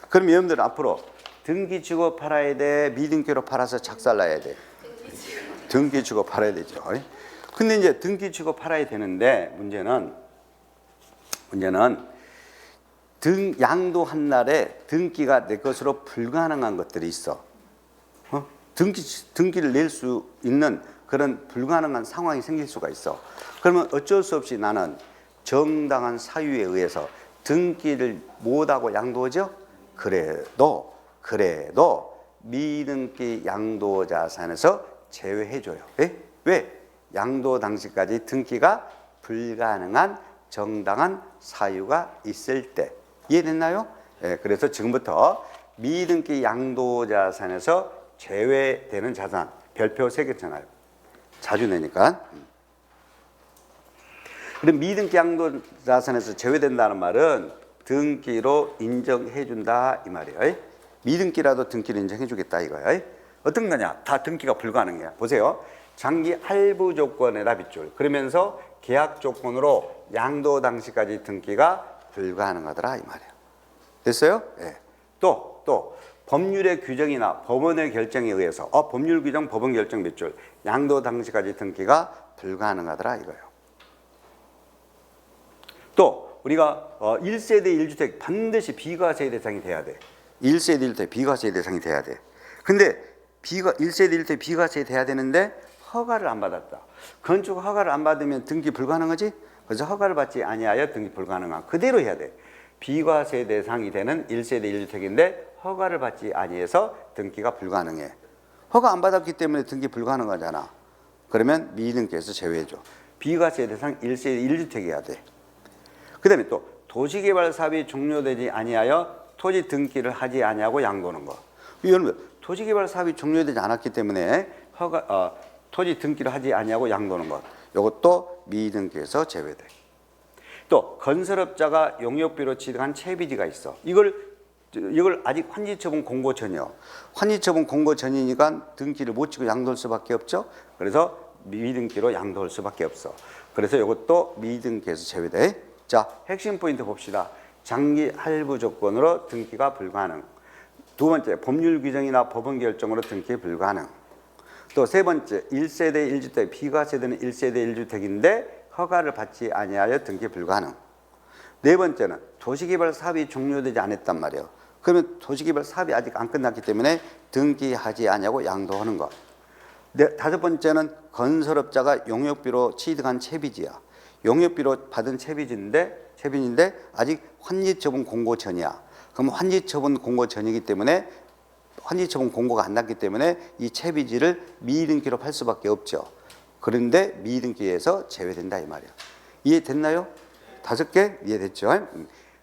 그럼 여러분들은 앞으로 등기치고 팔아야 돼? 미등기로 팔아서 작살나야 돼? 등기치고 팔아야 되죠. 근데 이제 등기치고 팔아야 되는데 문제는 양도한 날에 등기가 내 것으로 불가능한 것들이 있어. 등기를 낼 수 있는 그런 불가능한 상황이 생길 수가 있어. 그러면 어쩔 수 없이 나는 정당한 사유에 의해서 등기를 못하고 양도하죠? 그래도 미등기 양도자산에서 제외해줘요. 왜? 양도 당시까지 등기가 불가능한 정당한 사유가 있을 때. 이해됐나요? 예, 그래서 지금부터 미등기 양도자산에서 제외되는 자산 별표 3개 잖아요. 자주 내니까. 그럼 미등기 양도자산에서 제외된다는 말은 등기로 인정해준다 이 말이에요. 미등기라도 등기를 인정해주겠다 이거예요. 어떤 거냐? 다 등기가 불가능해요. 보세요. 장기 할부 조건에다 빗줄. 그러면서 계약 조건으로 양도 당시까지 등기가 불가능하더라 이 말이에요. 됐어요? 예. 또 법률의 규정이나 법원의 결정에 의해서 법률 규정, 법원 결정 빗줄. 양도 당시까지 등기가 불가능하더라 이거예요. 또 우리가 1세대 1주택 반드시 비과세 대상이 돼야 돼. 1세대 1주택 비과세 대상이 돼야 돼. 근데 1세대 1주택 비과세 돼야 되는데 허가를 안 받았다. 건축 허가를 안 받으면 등기 불가능하지? 그래서 허가를 받지 아니하여 등기 불가능한 그대로 해야 돼. 비과세 대상이 되는 1세대 1주택인데 허가를 받지 아니해서 등기가 불가능해. 허가 안 받았기 때문에 등기 불가능하잖아. 그러면 미등기에서 제외해줘. 비과세 대상 1세대 1주택이어야 돼. 그 다음에 또 도시개발 사업이 종료되지 아니하여 토지 등기를 하지 아니하고 양도하는 거. 여러분 도시개발 사업이 종료되지 않았기 때문에 토지 등기를 하지 아니하고 양도하는 것. 이것도 미등기에서 제외돼. 또 건설업자가 용역비로 취득한 채비지가 있어. 이걸 아직 환지처분 공고 전이요. 환지처분 공고 전이니까 등기를 못 치고 양도할 수밖에 없죠. 그래서 미등기로 양도할 수밖에 없어. 그래서 이것도 미등기에서 제외돼. 자, 핵심 포인트 봅시다. 장기 할부 조건으로 등기가 불가능. 두 번째, 법률 규정이나 법원 결정으로 등기 불가능. 또 세 번째, 1세대 1주택, 비과세되는 1세대 1주택인데 허가를 받지 아니하여 등기 불가능. 네 번째는 도시개발 사업이 종료되지 않았단 말이에요. 그러면 도시개발 사업이 아직 안 끝났기 때문에 등기하지 아니하고 양도하는 것. 다섯 번째는 건설업자가 용역비로 취득한 채비지야. 용역비로 받은 채비지인데 아직 환지처분 공고 전이야. 그럼 환지처분 공고 전이기 때문에 환지처분 공고가 안 났기 때문에 이 채비지를 미등기로 팔 수밖에 없죠. 그런데 미등기에서 제외된다 이 말이에요. 이해됐나요? 5개 이해됐죠?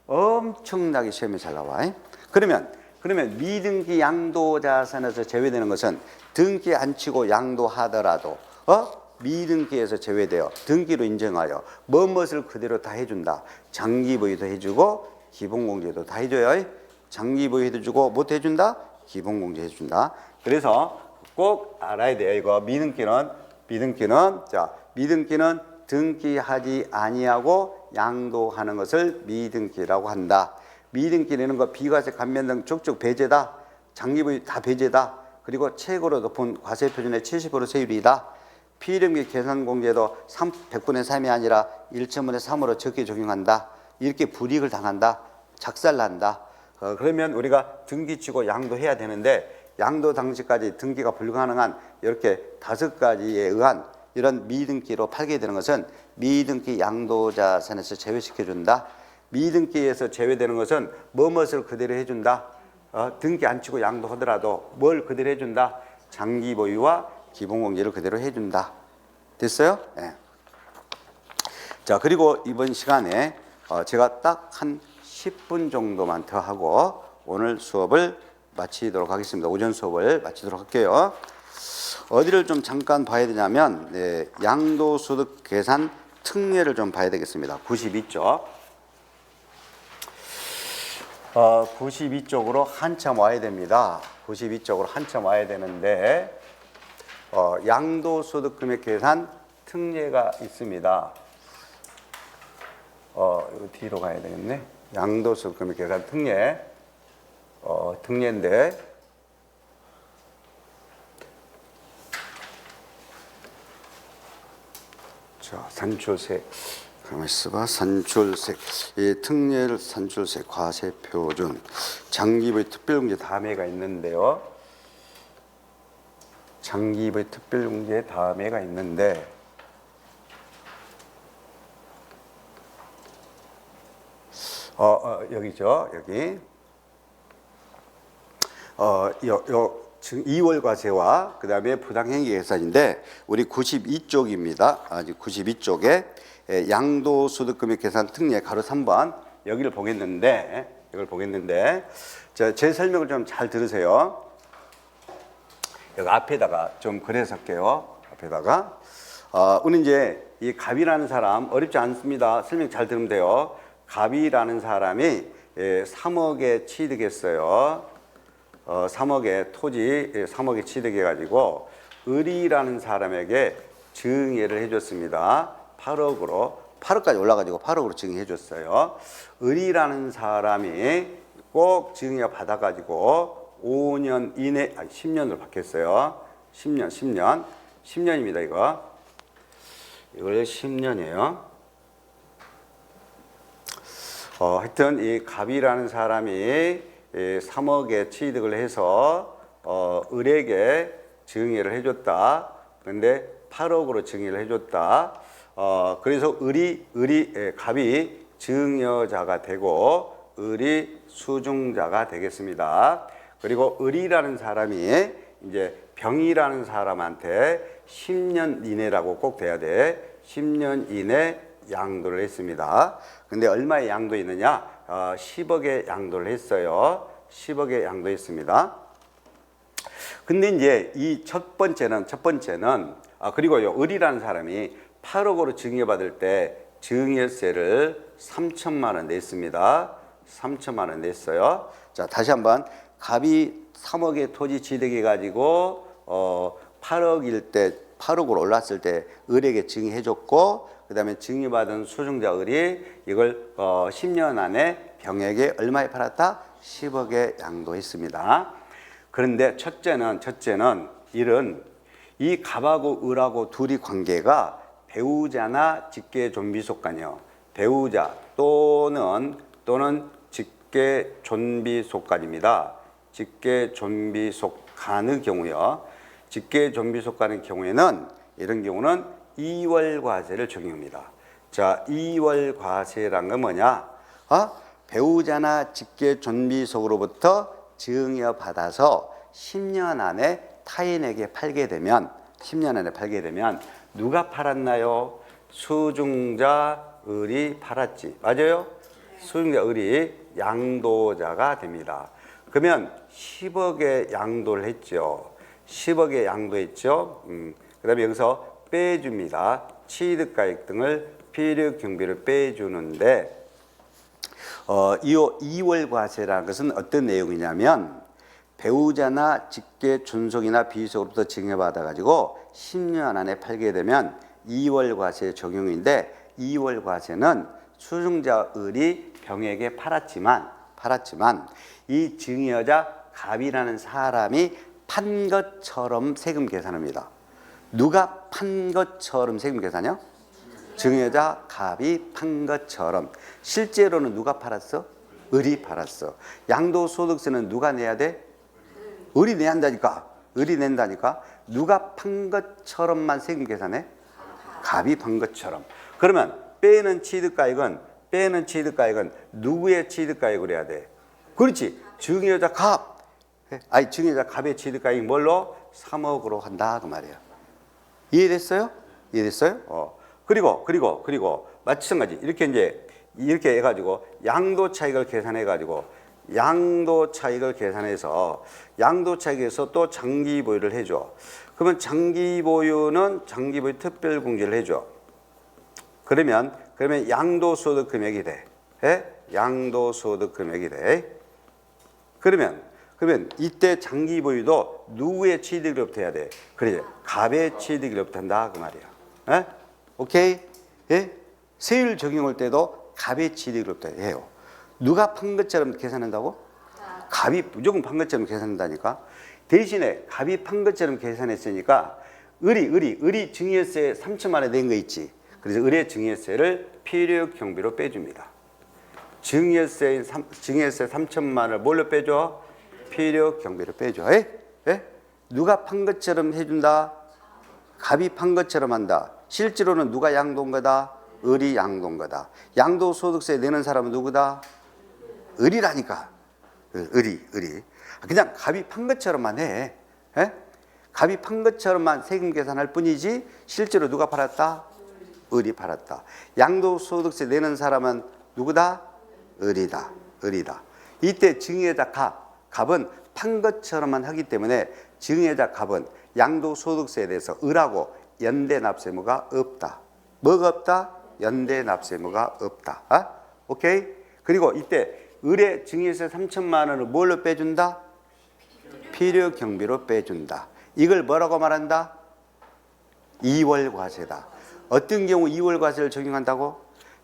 엄청나게 시험에 잘 나와. 그러면 미등기 양도자산에서 제외되는 것은 등기 안 치고 양도하더라도 미등기에서 제외되어 등기로 인정하여 무엇을 그대로 다 해준다. 장기보유도 해주고 기본공제도 다 해줘요. 장기보유도 해주고 못 해준다? 기본공제 해준다. 그래서 꼭 알아야 돼요. 이거 미등기는 등기하지 아니하고 양도하는 것을 미등기라고 한다. 미등기라는 거 비과세 감면 등 족족 배제다. 장기보유 다 배제다. 그리고 최고로 높은 과세표준의 70% 세율이다. 피임기 계산공제도 100분의 3이 아니라 1,000분의 3으로 적게 적용한다. 이렇게 불이익을 당한다. 작살난다. 그러면 우리가 등기치고 양도해야 되는데 양도 당시까지 등기가 불가능한 이렇게 5가지에 의한 이런 미등기로 팔게 되는 것은 미등기 양도자산에서 제외시켜준다. 미등기에서 제외되는 것은 무엇을 그대로 해준다. 등기 안 치고 양도하더라도 뭘 그대로 해준다. 장기 보유와 기본공제를 그대로 해준다. 됐어요? 네. 자, 그리고 이번 시간에 제가 딱 한 10분 정도만 더 하고 오늘 수업을 마치도록 하겠습니다. 오전 수업을 마치도록 할게요. 어디를 좀 잠깐 봐야 되냐면 양도소득 계산 특례를 좀 봐야 되겠습니다. 92쪽. 92쪽으로 한참 와야 됩니다. 92쪽으로 한참 와야 되는데 양도소득금액 계산 특례가 있습니다. 이거 뒤로 가야 되겠네. 양도소득금액 계산 특례. 특례인데 자, 산출세 가만히 있어봐. 산출세 이 특례를 산출세 과세표준 장기보유 특별공제 다음에가 있는데요. 장기보유 특별공제 다음에가 있는데 여기죠. 여기 지금 2월 과세와 그 다음에 부당행위 계산인데 우리 92쪽입니다. 92쪽에 양도소득금액 계산 특례 가로 3번 여기를 보겠는데 제 설명을 좀 잘 들으세요. 여기 앞에다가 좀 그래서 할게요. 앞에다가 우리 이제 이 갑이라는 사람 어렵지 않습니다. 설명 잘 들으면 돼요. 갑이라는 사람이 3억에 취득했어요. 3억의 토지 3억에 취득해가지고 을이라는 사람에게 증여를 해줬습니다. 8억까지 올라가지고 8억으로 증여해줬어요. 을이라는 사람이 꼭 증여 받아가지고 5년 이내, 10년으로 바뀌었어요. 10년입니다, 이거. 이걸 10년이에요. 하여튼 이 갑이라는 사람이 3억에 취득을 해서 을에게 증여를 해줬다. 근데 8억으로 증여를 해줬다. 그래서 갑이 증여자가 되고 을이 수중자가 되겠습니다. 그리고 을이라는 사람이 이제 병이라는 사람한테 10년 이내라고 꼭 돼야 돼. 10년 이내 양도를 했습니다. 근데 얼마의 양도했느냐? 10억의 양도를 했어요. 10억의 양도했습니다. 근데 이제 이 첫 번째는 그리고요, 을이라는 사람이 8억으로 증여받을 때 증여세를 3천만 원 냈습니다. 3천만 원 냈어요. 자, 다시 한번 갑이 3억의 토지 취득해 가지고 8억일 때 8억으로 올랐을 때 을에게 증여해 줬고, 그다음에 증여받은 수중자 을이 이걸 10년 안에 병에게 얼마에 팔았다? 10억에 양도했습니다. 그런데 첫째는 일은 이 갑하고 을하고 둘이 관계가 배우자나 직계존비속간이요. 배우자 또는 직계존비속간입니다. 직계존비속간의 경우요. 직계존비속간의 경우에는 이런 경우는 이월과세를 적용합니다. 자, 이월과세란 건 뭐냐? 배우자나 직계존비속으로부터 증여받아서 10년 안에 타인에게 팔게 되면 누가 팔았나요? 수중자 을이 팔았지. 맞아요? 수중자 을이 양도자가 됩니다. 그러면 10억에 양도를 했죠. 10억에 양도했죠. 그다음에 여기서 빼줍니다. 취득가액 등을 필요경비를 빼주는데 이 이월과세라는 것은 어떤 내용이냐면 배우자나 직계존속이나 비속으로부터 증여받아가지고 10년 안에 팔게 되면 이월과세 적용인데, 이월과세는 수중자 을이 병에게 팔았지만 이 증여자 갑이라는 사람이 판 것처럼 세금 계산합니다. 누가 판 것처럼 세금 계산이요? 증여자 갑이 판 것처럼. 실제로는 누가 팔았어? 을이 팔았어. 양도소득세는 누가 내야 돼? 을이 내야 한다니까. 을이 낸다니까. 누가 판 것처럼만 세금 계산해? 갑이 판 것처럼. 그러면 빼는 취득가액은 누구의 취득가액으로 해야 돼? 그렇지. 증여자 갑. 증여자 갑의 취득가액이 뭘로? 3억으로 한다 그 말이야. 이해됐어요? 그리고 마찬가지 이렇게 해가지고 양도 차익을 계산해서 양도 차익에서 또 장기 보유를 해줘. 그러면 장기 보유 특별 공제를 해줘. 그러면 양도소득 금액이 돼. 양도소득 금액이 돼. 그러면 이때 장기 보유도 누구의 취득으로부터 해야 돼? 그래, 갑의 취득으로부터 한다 그 말이야. 오케이? 세율 적용할 때도 갑의 취득으로부터 해요. 누가 판 것처럼 계산한다고? 갑이 무조건 판 것처럼 계산한다니까. 대신에 갑이 판 것처럼 계산했으니까 을이 증여세 3천만 원 낸 거 있지. 그래서 을의 증여세를 필요 경비로 빼줍니다. 증여세 3천만 원을 뭘로 빼줘? 필요 경비로 빼줘. 누가 판 것처럼 해준다? 갑이 판 것처럼 한다. 실제로는 누가 양도한 거다? 을이 양도한 거다. 양도소득세 내는 사람은 누구다? 을이라니까. 을이. 그냥 갑이 판 것처럼만 해. 갑이 판 것처럼만 세금 계산할 뿐이지 실제로 누가 팔았다? 을이 팔았다. 양도소득세 내는 사람은 누구다? 을이다. 을이다. 이때 증여자 갑은 판 것처럼만 하기 때문에 증여자 갑은 양도소득세에 대해서 을하고 연대 납세무가 없다. 뭐가 없다? 연대 납세무가 없다. 오케이? 그리고 이때 을의 증여세 3천만 원을 뭘로 빼준다? 필요 경비로 빼준다. 이걸 뭐라고 말한다? 2월 과세다. 어떤 경우 2월 과세를 적용한다고?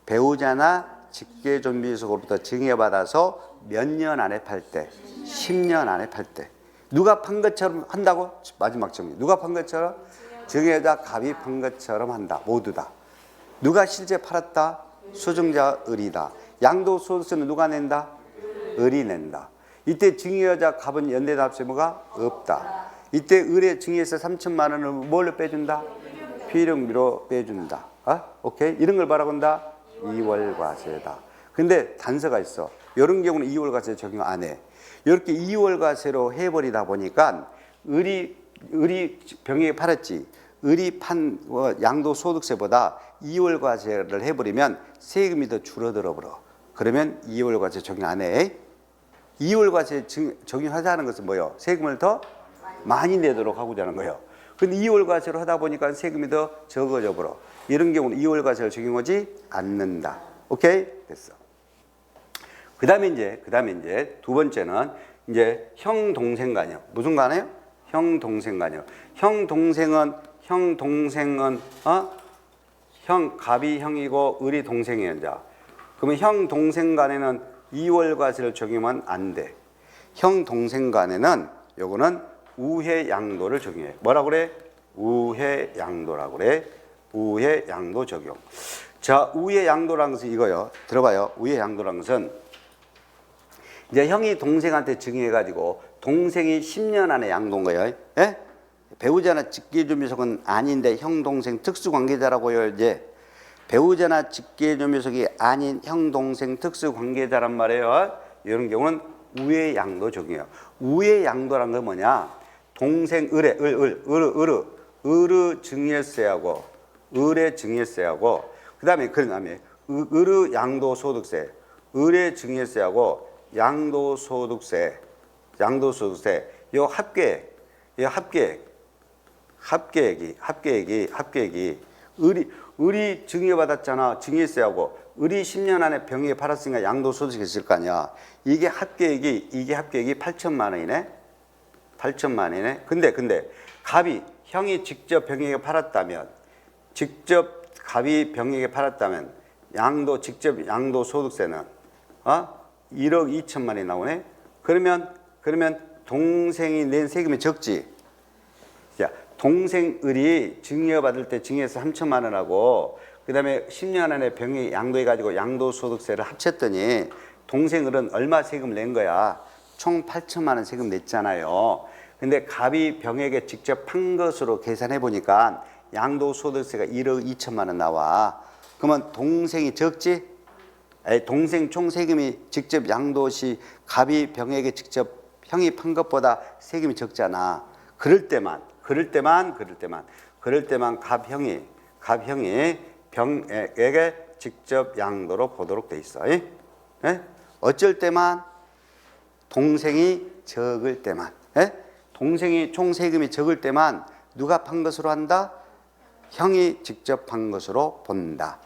배우자나 직계존비속으로부터 증여받아서 몇 년 안에 팔 때? 10년 안에 팔 때. 누가 판 것처럼 한다고? 마지막 정리. 누가 판 것처럼? 증여자 갑이 판 것처럼 한다. 모두 다. 누가 실제 팔았다? 수증자 을이다. 양도소득세는 누가 낸다? 을이 낸다. 이때 증여자 갑은 연대납세무가 없다. 이때 을의 증여세 3천만 원을 뭘로 빼준다? 필요경비로 빼준다. 오케이? 이런 걸 뭐라고 한다? 2월 과세다. 근데 단서가 있어. 이런 경우는 2월 과세 적용 안 해. 이렇게 2월 과세로 해버리다 보니까 을이 병에게 팔았지. 을이 판 양도소득세보다 2월 과세를 해버리면 세금이 더 줄어들어 버려. 그러면 2월 과세 적용 안 해. 2월 과세 적용하자는 것은 뭐예요? 세금을 더 많이 내도록 하고자 하는 거예요. 근데 2월 과세로 하다 보니까 세금이 더 적어져 버려. 이런 경우는 2월 과세를 적용하지 않는다. 오케이? 됐어. 그다음에 이제 두 번째는 이제 형 동생 간이요. 무슨 간이요? 형 동생 간이요. 형 동생은 형 갑이 형이고 을이 동생이에요. 자. 그러면 형 동생 간에는 2월 과세를 적용하면 안 돼. 형 동생 간에는 요거는 우회 양도를 적용해. 뭐라 그래? 우회 양도라고 그래. 우회 양도 적용. 자, 우회 양도라는 것은 이거요. 들어봐요. 우회 양도라는 것은 이제 형이 동생한테 증여해 가지고 동생이 10년 안에 양도한 거예요. 예? 배우자나 직계존비속은 아닌데 형 동생 특수관계자라고요. 이제 배우자나 직계존비속이 아닌 형 동생 특수관계자란 말이에요. 이런 경우는 우회 양도 적용해요. 우회 양도란 건 뭐냐? 동생 을의 증여세하고 을의 증여세하고 그다음에 을의 양도소득세, 을의 증여세하고 양도소득세 요 합계액이 을이 증여받았잖아. 증여세하고 을이 10년 안에 병에게 팔았으니까 양도소득이 있을 거 아니야. 이게 합계액이 8천만 원이네. 8천만 원이네. 근데 형이 직접 병에게 팔았다면 직접 양도소득세는 1억 2천만 원이 나오네. 그러면 동생이 낸 세금이 적지. 자, 동생 을이 증여받을 때 증여세 3천만 원하고 그다음에 10년 안에 병이 양도해 가지고 양도소득세를 합쳤더니 동생 을은 얼마 세금을 낸 거야? 총 8천만 원 세금 냈잖아요. 근데 갑이 병에게 직접 판 것으로 계산해 보니까 양도소득세가 1억 2천만 원 나와. 그러면 동생이 적지? 동생 총 세금이 직접 양도시 갑이 병에게 직접 형이 판 것보다 세금이 적잖아. 그럴 때만 갑형이 병에게 직접 양도로 보도록 돼 있어. 어쩔 때만 동생이 적을 때만. 동생이 총 세금이 적을 때만 누가 판 것으로 한다? 형이 직접 판 것으로 본다.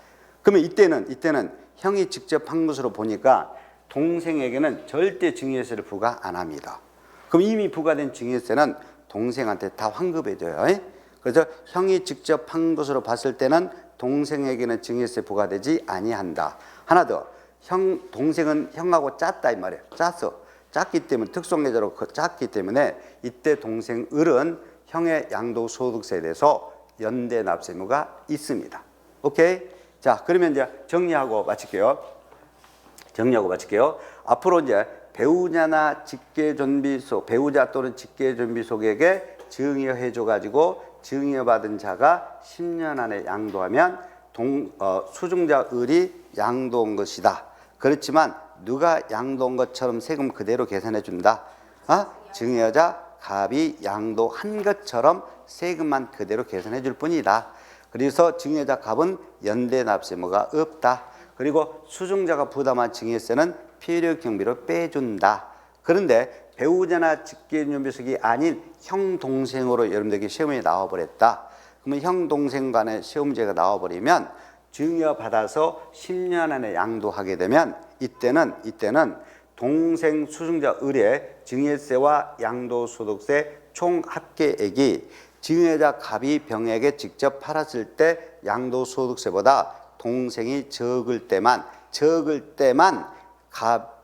그러면 이때는 형이 직접 판 것으로 보니까 동생에게는 절대 증여세를 부과 안 합니다. 그럼 이미 부과된 증여세는 동생한테 다 환급해줘요. 그래서 형이 직접 판 것으로 봤을 때는 동생에게는 증여세 부과되지 아니한다. 하나 더, 동생은 형하고 짰다 이 말이에요. 짰기 때문에 특수관계자로 짰기 때문에 이때 동생 을은 형의 양도소득세에 대해서 연대 납세무가 있습니다. 오케이? 자, 그러면 이제 정리하고 마칠게요. 앞으로 이제 배우자 또는 직계존비속에게 증여해줘 가지고 증여받은 자가 10년 안에 양도하면 수증자 을이 양도한 것이다. 그렇지만 누가 양도한 것처럼 세금 그대로 계산해 준다. 증여자 갑이 양도한 것처럼 세금만 그대로 계산해 줄 뿐이다. 그래서 증여자 값은 연대납세 의무가 없다. 그리고 수증자가 부담한 증여세는 필요경비로 빼준다. 그런데 배우자나 직계연료비속이 아닌 형 동생으로 여러분들에게 시험에 나와버렸다. 그러면 형 동생 간의 시험제가 나와버리면 증여받아서 10년 안에 양도하게 되면 이때는 동생 수증자 의뢰 증여세와 양도소득세 총 합계액이 증여자 갑이 병에게 직접 팔았을 때 양도소득세보다 동생이 적을 때만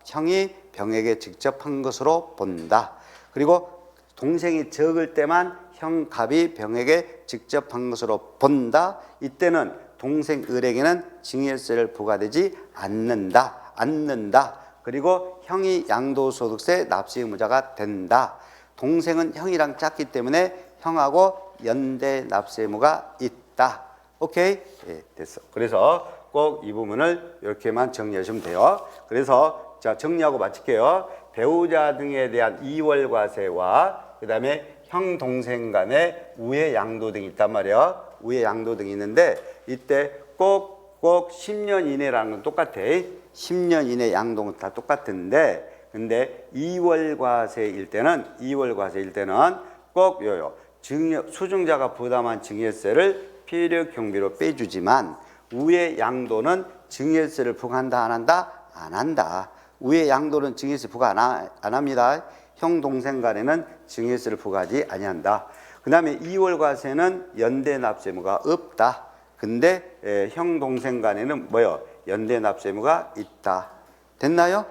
형이 병에게 직접 한 것으로 본다. 그리고 동생이 적을 때만 형 갑이 병에게 직접 한 것으로 본다. 이때는 동생 을에게는 증여세를 부과되지 않는다. 그리고 형이 양도소득세 납세 의무자가 된다. 동생은 형이랑 짰기 때문에 형하고 연대 납세 의무가 있다. 오케이? 예, 됐어. 그래서 꼭 이 부분을 이렇게만 정리하시면 돼요. 그래서 자, 정리하고 마칠게요. 배우자 등에 대한 이월과세와 그 다음에 형 동생 간의 우애 양도 등이 있단 말이에요. 우애 양도 등이 있는데 이때 꼭 10년 이내라는 건 똑같아. 10년 이내 양도는 다 똑같은데 근데 이월과세일 때는 꼭 수증자가 부담한 증여세를 필요 경비로 빼주지만 우애 양도는 증여세를 부과한다 안 한다? 안 한다. 우애 양도는 증여세 부과 안 합니다. 형 동생 간에는 증여세를 부과하지 아니한다. 그 다음에 이월과세는 연대 납세 의무가 없다. 근데 형 동생 간에는 연대 납세 의무가 있다. 됐나요?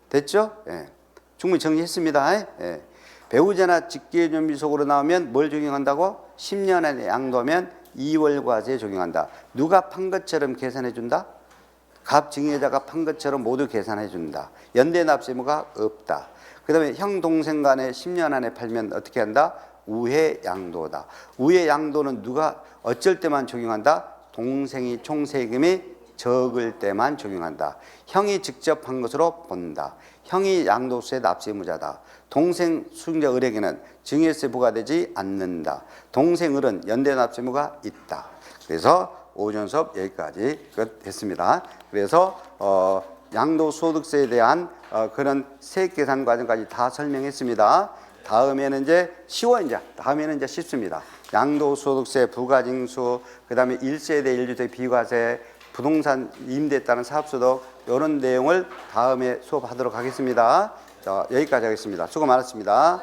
됐죠? 예. 충분히 정리했습니다. 예. 배우자나 직계연료비속으로 나오면 뭘 적용한다고? 10년 안에 양도하면 이월과세 적용한다. 누가 판 것처럼 계산해 준다? 갑 증여자가 판 것처럼 모두 계산해 준다. 연대 납세 의무가 없다. 그 다음에 형 동생 간에 10년 안에 팔면 어떻게 한다? 우회 양도다. 우회 양도는 누가 어쩔 때만 적용한다? 동생이 총 세금이 적을 때만 적용한다. 형이 직접 한 것으로 본다. 형이 양도세 납세 의무자다. 동생 수증자 을에게는 증여세 부과되지 않는다. 동생 을은 연대 납세 의무가 있다. 그래서 오전 수업 여기까지 됐습니다. 그래서 양도소득세에 대한 그런 세액 계산 과정까지 다 설명했습니다. 다음에는 이제 쉬워 다음에는 이제 쉽습니다. 양도소득세, 부가징수, 그다음에 1세대 1주택 비과세, 부동산 임대에 따른 사업소득 이런 내용을 다음에 수업하도록 하겠습니다. 자, 여기까지 하겠습니다. 수고 많았습니다.